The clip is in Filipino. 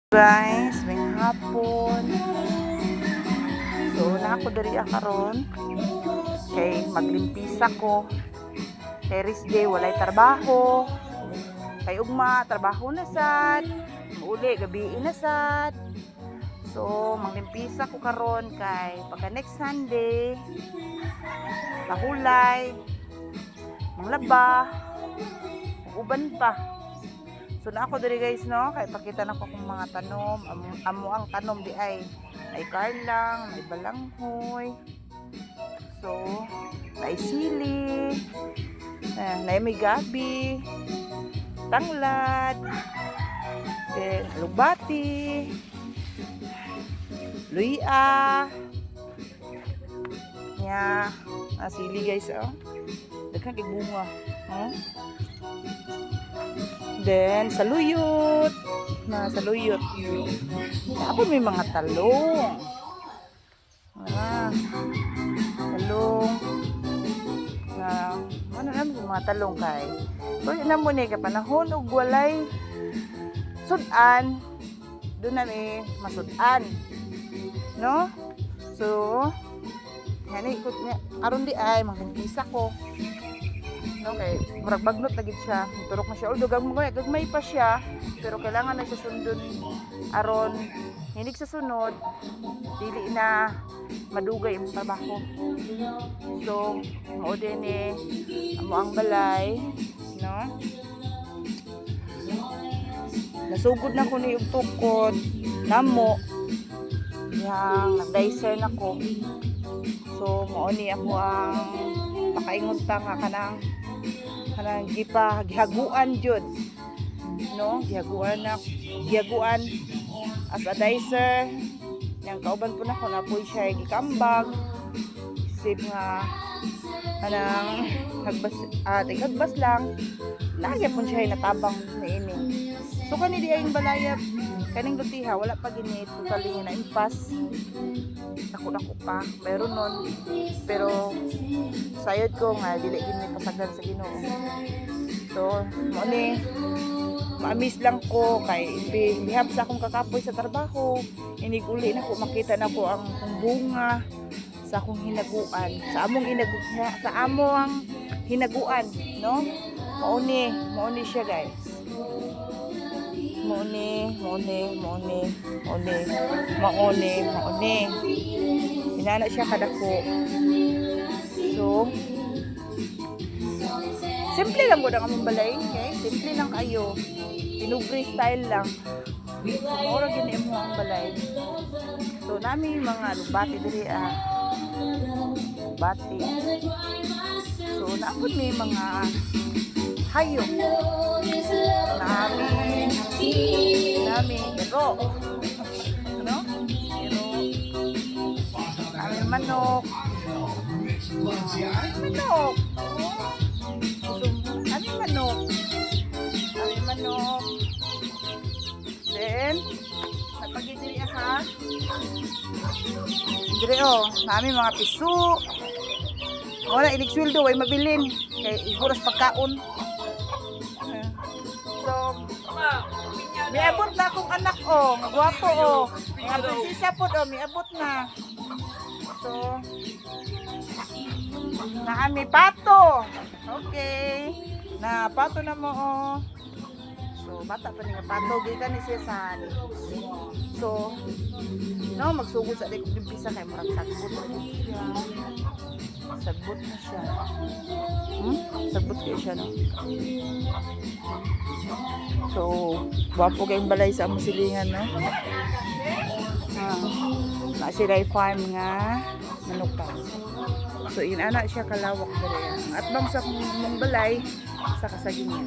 Guys, may hapon. So, na ako diri karon. Kay maglimpisa ko. Kay rest day walay trabaho. Kay ugma trabaho na sad. Uli gabi na sad. So, maglimpisa ko karon kay pagka next Sunday lahulay, manglaba, uban pa. So na ako diri guys no, kay pakita na ko kung mga tanom, amo ang tanom di ay karlang, may balanghoy. So, may sili, may gabi, tanglad, then lubati, luya. Nya, sili guys oh. Daghang kay bunga, oh. Then, saluyot. Saluyot. Ako may mga talong. Talong. Ano naman yung mga talong kay? So, yun naman ka panahon o walay sudan. Doon namin masudan. No? So, yan ikot niya. Aron di ay, manghintisa ko. Okay, murag bagnot na gid siya. Turok na siya. Although gagmay pa siya, pero kailangan na siya sundon aron hinig sa sunod dili na madugay ang trabaho. So, mao din amo ang balay, no? Nasugod na ko ni tukod, namo. Yang nagdicer na ko. So, mao ni ako ang pakaingon ta nga kanang gihaguan jud, no? Gihaguan as a dicer. Yang kauban po na ko na po siya gikambag sip nga kanang hagbas lang nagya po siya natabang niini. So kani di ayong balayat kaning lutiha wala pa gini totally na impas. Ako pa mayroon nun, pero sayod ko nga dili gini pasagdan sa Ginoo. So mo ni ma-miss lang ko kay bihap sa akong kakapoy sa trabaho, inig uli na ko makita na ko ang bunga sa akong hinaguan, sa among hinaguan, no? Mauni siya guys. Mauni. Inana siya kadako. So, simple lang gud ang among balay, okay? Simple lang kayo. Pinugri style lang. Mura gini mo ang balay. So, nami mga lubati diri Lubati. So, napod may mga hayop. Nami ero. Ano? Ero. Nami manok. Nami manok. Then, napagidiri ha. Diri nami mga piso. Wala inig sweldo way mabilin kay iguras pagkaon. So, miabot na akong anak gwapo nga prinsesa pod miabot na. So, naami pato. Okay. Na pato na mo So, bata pa nga pato gikan ni siya sa So, no magsugod sa dek limpisa kay murag sagbot na siya. Sagbot na siya. Sagbot kayo siya, no? So, wapo kayong balay sa among silingan, no? Na sila farm nga manuka. So, inana siya kalawak diri. At bang sa mong balay sa kasagingan.